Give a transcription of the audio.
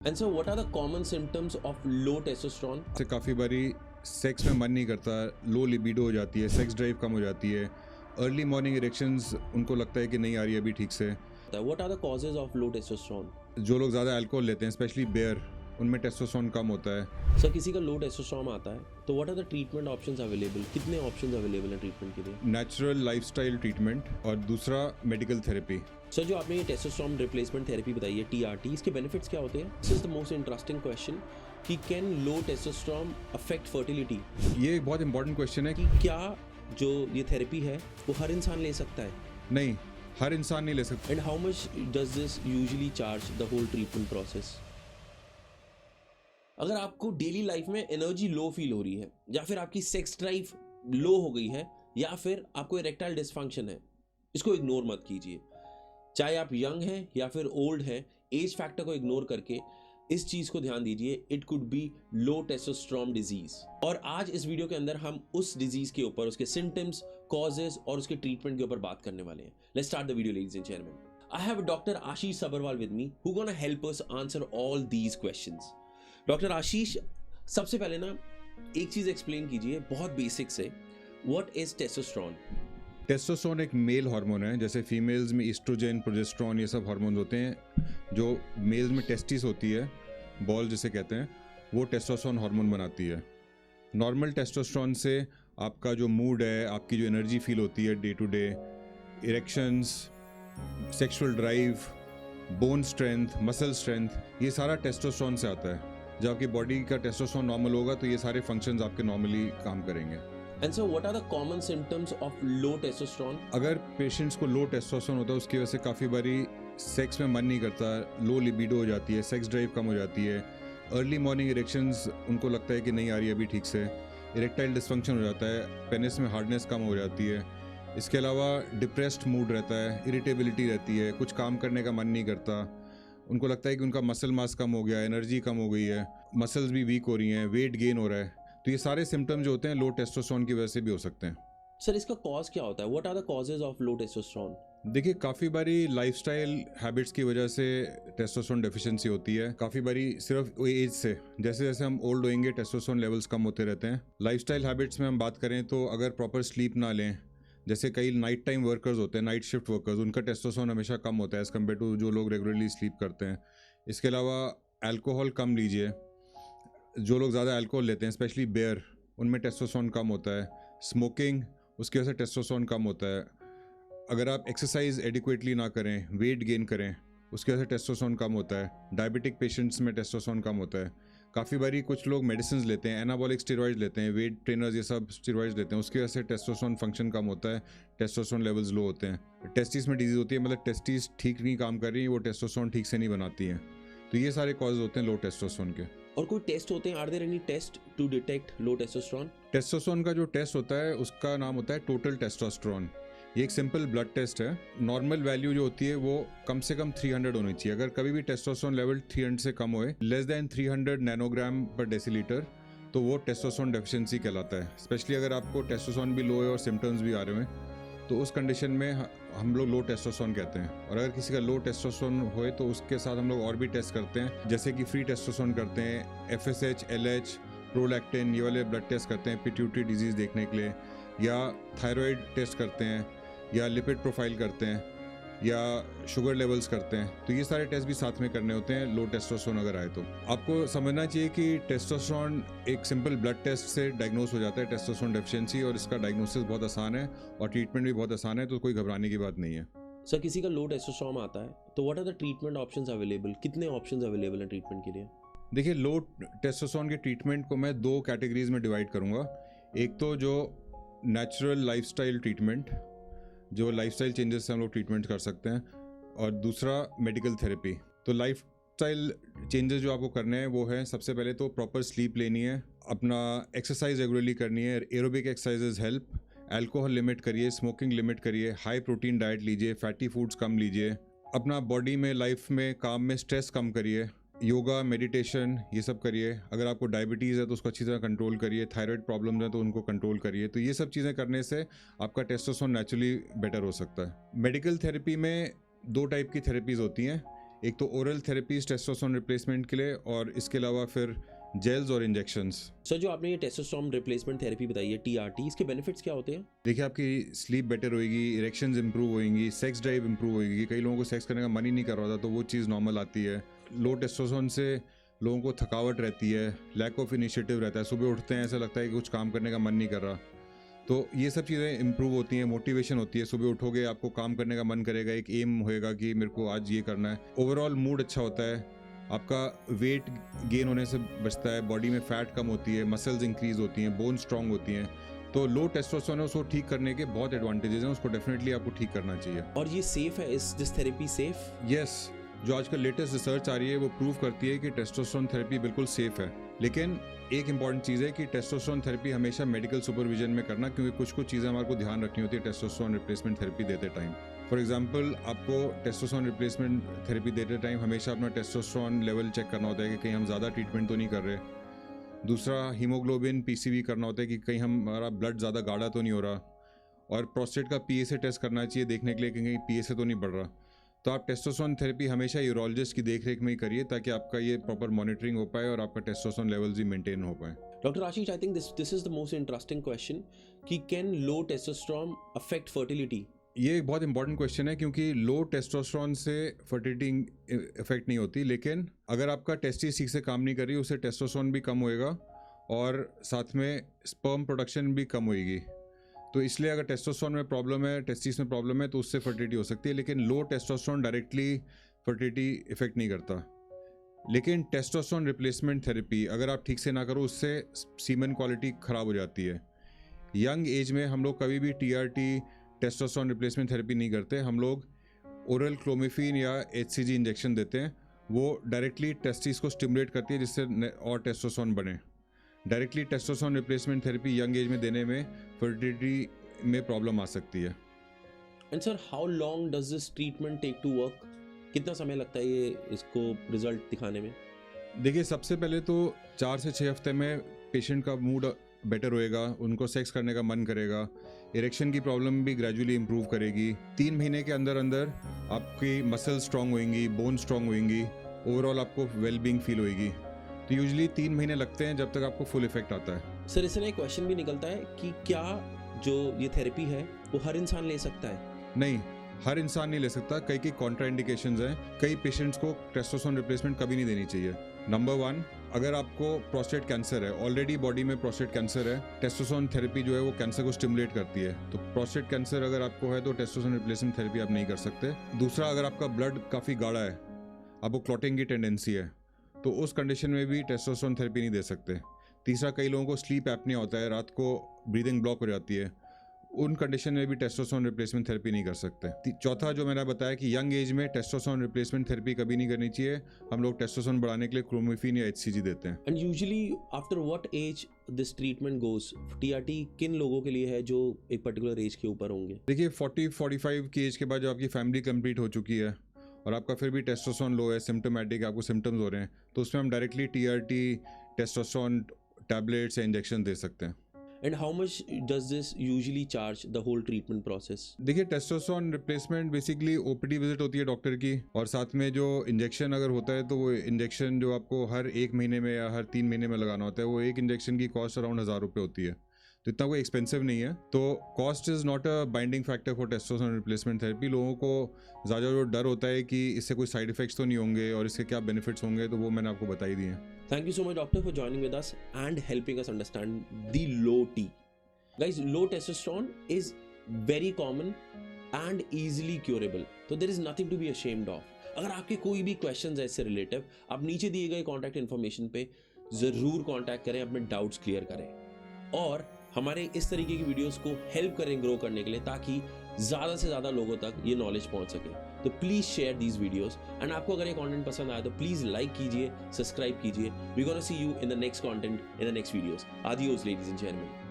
And so what are the common symptoms of low testosterone? से काफ़ी बारी sex में मन नहीं करता, लो लिबिडो हो जाती है, सेक्स ड्राइव कम हो जाती है, अर्ली मॉर्निंग इरेक्शंस उनको लगता है कि नहीं आ रही है अभी ठीक से। What are the causes of low testosterone? जो लोग ज़्यादा अल्कोहल लेते हैं स्पेशली बियर, उनमें टेस्टोस्टेरोन कम होता है। सर किसी का लो टेस्टोस्टेरोन आता है तो what are the treatment options available? कितने ऑप्शंस अवेलेबल हैं ट्रीटमेंट के लिए? नेचुरल लाइफस्टाइल ट्रीटमेंट और दूसरा मेडिकल थेरेपी। सर जो आपने ये टेस्टोस्टेरोन रिप्लेसमेंट थेरेपी बताई है TRT, इसके बेनिफिट्स क्या होते हैं? This is the most interesting question कि can low testosterone affect fertility? ये एक बहुत इंपॉर्टेंट क्वेश्चन है कि क्या जो ये थेरेपी है वो हर इंसान ले सकता है? नहीं, हर इंसान नहीं ले सकता। And how much does this usually charge the whole treatment process? अगर आपको डेली लाइफ में एनर्जी लो फील हो रही है, या फिर आपकी सेक्स ड्राइव लो हो गई है, या फिर आपको इरेक्टाइल डिसफंक्शन है, इसको इग्नोर मत कीजिए। चाहे आप यंग हैं या फिर ओल्ड हैं, एज फैक्टर को इग्नोर करके इस चीज को ध्यान दीजिए। It could be low testosterone disease. और आज इस वीडियो के अंदर हम उस डिजीज के ऊपर, उसके सिम्टम्स, कॉजेज और उसके ट्रीटमेंट के ऊपर बात करने वाले हैं। Let's start the video ladies and gentleman. I have doctor Ashish Sabharwal with me who gonna help us answer all these questions. Doctor Ashish, सबसे पहले ना एक चीज एक्सप्लेन कीजिए बहुत बेसिक से, व्हाट इज टेस्टोस्टेरोन? टेस्टोस्टेरोन एक मेल हार्मोन है, जैसे फीमेल्स में ईस्ट्रोजन, प्रोजेस्टेरोन, ये सब हार्मोन्स होते हैं। जो मेल्स में टेस्टिस होती है, बॉल जिसे कहते हैं, वो टेस्टोस्टेरोन हार्मोन बनाती है। नॉर्मल टेस्टोस्टेरोन से आपका जो मूड है, आपकी जो एनर्जी फील होती है day to day, erections, sexual drive, bone strength, muscle strength, ये सारा टेस्टोस्टेरोन से आता है। जब आपकी बॉडी का टेस्टोस्टेरोन नॉर्मल होगा तो ये सारे फंक्शंस आपके नॉर्मली काम करेंगे। And so what are the common symptoms of low testosterone? अगर पेशेंट्स को लो टेस्टोस्टेरोन होता है उसकी वजह से काफ़ी बारी सेक्स में मन नहीं करता, लो लिबिडो हो जाती है, सेक्स ड्राइव कम हो जाती है, अर्ली मॉर्निंग इरेक्शंस उनको लगता है कि नहीं आ रही है अभी ठीक से, इरेक्टाइल डिसफंक्शन हो जाता है, पेनिस में हार्डनेस कम हो जाती है। इसके अलावा डिप्रेस्ड मूड रहता है, इरिटेबिलिटी रहती है, कुछ काम करने का मन नहीं करता, उनको लगता है कि उनका मसल मास कम हो गया, एनर्जी कम हो गई है, मसल्स भी वीक हो रही हैं, वेट गेन हो रहा है। तो ये सारे सिम्टम्स जो होते हैं लो टेस्टोस्टेरोन की वजह से भी हो सकते हैं। सर इसका कॉज क्या होता है? What are the causes of low testosterone? देखिए, काफ़ी बारी लाइफस्टाइल हैबिट्स की वजह से टेस्टोस्टेरोन डेफिशिएंसी होती है। काफ़ी बारी सिर्फ एज से, जैसे जैसे हम ओल्ड होएंगे टेस्टोस्टेरोन लेवल्स कम होते रहते हैं। लाइफस्टाइल हैबिट्स में हम बात करें तो अगर प्रॉपर स्लीप ना लें, जैसे कई नाइट टाइम वर्कर्स होते हैं, नाइट शिफ्ट वर्कर्स, उनका टेस्टोस्टेरोन हमेशा कम होता है एज़ कम्पेयर टू जो लोग रेगुलरली स्लीप करते हैं। इसके अलावा अल्कोहल कम लीजिए। जो लोग ज़्यादा अल्कोहल लेते हैं स्पेशली बियर, उनमें टेस्टोस्टेरोन कम होता है। स्मोकिंग, उसकी वजह से टेस्टोस्टेरोन कम होता है। अगर आप एक्सरसाइज एडिक्वेटली ना करें, वेट गेन करें, उसकी वजह से टेस्टोस्टेरोन कम होता है। डायबिटिक पेशेंट्स में टेस्टोस्टेरोन कम होता है। काफ़ी बारी कुछ लोग मेडिसिन लेते हैं, एनाबॉलिक स्टेरॉइड लेते हैं, वेट ट्रेनर्स ये सब स्टेरॉइड्स लेते हैं, उसकी वजह से टेस्टोस्टेरोन फंक्शन कम होता है, टेस्टोस्टेरोन लेवल्स लो होते हैं। टेस्टिस में डिजीज होती है, मतलब टेस्टिस ठीक नहीं काम कर रही है, वो टेस्टोस्टेरोन ठीक से नहीं बनाती हैं। तो ये सारे कॉज होते हैं लो टेस्टोस्टेरोन के। और कोई टेस्ट होते हैं? Are there any test to detect low testosterone? Testosterone का जो टेस्ट होता है उसका नाम होता है टोटल टेस्टोस्टेरोन। ये एक सिंपल ब्लड टेस्ट है। नॉर्मल वैल्यू जो होती है वो कम से कम 300 होनी चाहिए। अगर कभी भी टेस्टोस्टेरोन लेवल 300 से कम होए, लेस देन 300 नैनोग्राम पर डेसीलीटर, तो वो टेस्टोस्टेरोन डेफिशिएंसी कहलाता है। स्पेशली अगर आपको टेस्टोस्टेरोन भी लो है और सिम्टम्स भी आ रहे हैं, तो उस कंडीशन में हम लोग लो टेस्टोस्टेरोन कहते हैं। और अगर किसी का लो टेस्टोस्टेरोन होए तो उसके साथ हम लोग और भी टेस्ट करते हैं, जैसे कि फ्री टेस्टोस्टेरोन करते हैं, FSH, LH, प्रोलैक्टिन, ये वाले ब्लड टेस्ट करते हैं पिट्यूटरी डिजीज देखने के लिए, या थायराइड टेस्ट करते हैं, या लिपिड प्रोफाइल करते हैं, या शुगर लेवल्स करते हैं। तो ये सारे टेस्ट भी साथ में करने होते हैं लो टेस्टोस्टेरोन अगर आए तो। आपको समझना चाहिए कि टेस्टोस्टेरोन एक सिंपल ब्लड टेस्ट से डायग्नोस हो जाता है टेस्टोस्टेरोन डेफिशिएंसी, और इसका डायग्नोसिस बहुत आसान है और ट्रीटमेंट भी बहुत आसान है, तो कोई घबराने की बात नहीं है। सर किसी का लो टेस्टोस्टेरोन आता है तो what are the treatment options available? कितने ऑप्शंस अवेलेबल हैं ट्रीटमेंट के लिए? देखिए, लो टेस्टोस्टेरोन के ट्रीटमेंट को मैं 2 कैटेगरीज में डिवाइड करूँगा। एक तो जो नेचुरल लाइफस्टाइल ट्रीटमेंट, जो लाइफस्टाइल चेंजेस से हम लोग ट्रीटमेंट कर सकते हैं, और दूसरा मेडिकल थेरेपी। तो लाइफस्टाइल चेंजेस जो आपको करने हैं वो है, सबसे पहले तो प्रॉपर स्लीप लेनी है, अपना एक्सरसाइज रेगुलरली करनी है, aerobic exercises help, alcohol limit करिए, स्मोकिंग लिमिट करिए, हाई प्रोटीन डाइट लीजिए, फैटी फूड्स कम लीजिए, अपना बॉडी में, लाइफ में, काम में स्ट्रेस कम करिए, योगा, मेडिटेशन, ये सब करिए। अगर आपको डायबिटीज़ है तो उसको अच्छी तरह कंट्रोल करिए, थायराइड प्रॉब्लम्स है तो उनको कंट्रोल करिए। तो ये सब चीज़ें करने से आपका टेस्टोस्टेरोन नेचुरली बेटर हो सकता है। मेडिकल थेरेपी में 2 टाइप की थेरेपीज़ होती हैं। एक तो ओरल थेरेपीज टेस्टोस्टेरोन रिप्लेसमेंट के लिए, और इसके अलावा फिर जेल्स और इंजेक्शंस। सर जो आपने ये टेस्टोस्टेरोन रिप्लेसमेंट थेरेपी बताई है TRT, इसके बेनिफिट्स क्या होते हैं? देखिए, आपकी स्लीप बेटर होएगी, इरेक्शंस इंप्रूव होएंगी, सेक्स ड्राइव इंप्रूव होएगी। कई लोगों को सेक्स करने का मन ही नहीं कर रहा था, तो वो चीज़ नॉर्मल आती है। लो टेस्टोस्टेरोन से लोगों को थकावट रहती है, लैक ऑफ इनिशिएटिव रहता है, सुबह उठते हैं ऐसा लगता है कि कुछ काम करने का मन नहीं कर रहा। तो ये सब चीज़ें इंप्रूव होती हैं, मोटिवेशन होती है। सुबह उठोगे, आपको काम करने का मन करेगा, एक एम होएगा कि मेरे को आज ये करना है। ओवरऑल मूड अच्छा होता है, आपका वेट गेन होने से बचता है, बॉडी में फैट कम होती है, मसल्स इंक्रीज होती हैं, बोन स्ट्रांग होती हैं। तो लो टेस्टोस्टेरोन है, उसको ठीक करने के बहुत एडवांटेजेस हैं, उसको डेफिनेटली आपको ठीक करना चाहिए। और ये सेफ है, इस दिस थेरेपी सेफ? यस, जो आजकल लेटेस्ट रिसर्च आ रही है वो प्रूव करती है कि टेस्टोस्टेरोन थेरेपी बिल्कुल सेफ है। लेकिन एक इंपॉर्टेंट चीज़ है कि टेस्टोस्टेरोन थेरेपी हमेशा मेडिकल सुपरविजन में करना, क्योंकि कुछ चीज़ें हमारे को ध्यान रखनी होती है टेस्टोस्टेरोन रिप्लेसमेंट थेरेपी देते टाइम। फॉर एग्जांपल, आपको टेस्टोस्टेरोन रिप्लेसमेंट थेरेपी देते टाइम हमेशा अपना टेस्टोस्टेरोन लेवल चेक करना होता है कि कहीं हम ज़्यादा ट्रीटमेंट तो नहीं कर रहे। दूसरा, हीमोग्लोबिन PCV करना होता है कि कहीं हमारा ब्लड ज़्यादा गाढ़ा तो नहीं हो रहा। और प्रोस्टेट का PSA टेस्ट करना चाहिए देखने के लिए कि कहीं PSA तो नहीं बढ़ रहा। तो आप टेस्टोस्टेरोन थेरेपी हमेशा यूरोलॉजिस्ट की देखरेख में ही करिए, ताकि आपका ये प्रॉपर मॉनिटरिंग हो पाए और आपका टेस्टोस्टेरोन लेवल्स भी मेंटेन हो पाए। Doctor Ashish, I think this is the most interesting question कि can low testosterone affect fertility? ये एक बहुत इंपॉर्टेंट क्वेश्चन है, क्योंकि लो टेस्टोस्टेरोन से फर्टिलिटी इफेक्ट नहीं होती, लेकिन अगर आपका टेस्टिस ठीक से काम नहीं कर रही, उससे टेस्टोस्टेरोन भी कम होएगा और साथ में स्पर्म प्रोडक्शन भी कम होएगी। तो इसलिए अगर टेस्टोस्टेरोन में प्रॉब्लम है, टेस्टिस में प्रॉब्लम है, तो उससे फर्टिलिटी हो सकती है। लेकिन लो टेस्टोस्टेरोन डायरेक्टली फर्टिलिटी इफेक्ट नहीं करता। लेकिन टेस्टोस्टेरोन रिप्लेसमेंट थेरेपी अगर आप ठीक से ना करो, उससे सीमेन क्वालिटी ख़राब हो जाती है। यंग एज में हम लोग कभी भी TRT टेस्टोस्टेरोन रिप्लेसमेंट थेरेपी नहीं करते। हम लोग ओरल क्लोमिफिन या HCG इंजेक्शन देते हैं, वो डायरेक्टली टेस्टिस को स्टिमुलेट करती है, जिससे और टेस्टोस्टेरोन बने। Directly testosterone replacement therapy young age में देने में फर्टिलिटी में प्रॉब्लम आ सकती है। And sir, how long does this treatment take to work? कितना समय लगता है ये इसको रिजल्ट दिखाने में? देखिए, सबसे पहले तो 4 से 6 हफ्ते में पेशेंट का मूड बेटर होएगा, उनको सेक्स करने का मन करेगा, इरेक्शन की प्रॉब्लम भी ग्रेजुअली इंप्रूव करेगी। 3 महीने के अंदर अंदर आपकी मसल स्ट्रांग होएंगी, बोन स्ट्रांग होएंगी, ओवरऑल आपको वेलबींग फील होएगी। तो यूजुअली 3 महीने लगते हैं जब तक आपको फुल इफेक्ट आता है। सर, इससे एक क्वेश्चन भी निकलता है कि क्या जो ये थेरेपी है वो हर इंसान ले सकता है? नहीं, हर इंसान नहीं ले सकता। कई कॉन्ट्राइंडिकेशंस हैं। कई पेशेंट्स को टेस्टोस्टेरोन रिप्लेसमेंट कभी नहीं देनी चाहिए। नंबर 1, अगर आपको प्रोस्टेट कैंसर है, ऑलरेडी बॉडी में प्रोस्टेट कैंसर है, टेस्टोस्टेरोन थेरेपी जो है वो कैंसर को स्टिमुलेट करती है। तो प्रोस्टेट कैंसर अगर आपको है तो टेस्टोस्टेरोन रिप्लेसमेंट थेरेपी आप नहीं कर सकते। दूसरा, अगर आपका ब्लड काफ़ी गाढ़ा है, आपको क्लॉटिंग की टेंडेंसी है, तो उस कंडीशन में भी टेस्टोस्टेरोन थेरेपी नहीं दे सकते। तीसरा, कई लोगों को स्लीप एपनिया होता है, रात को ब्रीदिंग ब्लॉक हो जाती है, उन कंडीशन में भी टेस्टोस्टेरोन रिप्लेसमेंट थेरेपी नहीं कर सकते। चौथा, जो मैंने बताया कि यंग एज में टेस्टोस्टेरोन रिप्लेसमेंट थेरेपी कभी नहीं करनी चाहिए। हम लोग टेस्टोस्टेरोन बढ़ाने के लिए क्लोमिफिन या HCG देते हैं। And usually after what age this treatment goes? TRT किन लोगों के लिए है जो एक पर्टिकुलर एज के ऊपर होंगे? देखिए, 40-45 की एज के बाद जब आपकी फैमिली कंप्लीट हो चुकी है और आपका फिर भी टेस्टोस्टेरोन लो है, सिम्टोमेटिक, आपको सिम्टम्स हो रहे हैं, तो उसमें हम डायरेक्टली TRT टेस्टोस्टेरोन टैबलेट्स या इंजेक्शन दे सकते हैं। And how much does this usually charge, the whole treatment process? देखिए, testosterone replacement basically OPD visit होती है डॉक्टर की, और साथ में जो इंजेक्शन अगर होता है तो वो इंजेक्शन जो आपको हर 1 महीने में या हर 3 महीने में लगाना होता है, वो एक इंजेक्शन की कॉस्ट अराउंड 1000 रुपये होती है। तो इतना कोई एक्सपेंसिव नहीं है। तो cost is not a binding factor for testosterone replacement therapy. लोगों को ज़्यादा जो डर होता है कि इससे कोई साइड इफेक्ट्स तो नहीं होंगे और इसके क्या बेनिफिट्स होंगे, तो वो मैंने आपको बता ही दिए हैं। Thank you so much, doctor, for joining with us and helping us understand the low T. Guys, low testosterone is very common and easily curable. So there is nothing to be ashamed of. अगर आपके कोई भी questions है इससे relative, आप नीचे दिए गए कॉन्टैक्ट इन्फॉर्मेशन पे ज़रूर कॉन्टैक्ट करें, अपने डाउट्स क्लियर करें और हमारे इस तरीके की वीडियोस को हेल्प करें ग्रो करने के लिए, ताकि ज़्यादा से ज़्यादा लोगों तक ये नॉलेज पहुंच सके। तो please share these videos and आपको अगर ये कंटेंट पसंद आया तो प्लीज़ लाइक कीजिए, सब्सक्राइब कीजिए। We gonna see you in the next content in the next videos. Adios ladies and gentleman.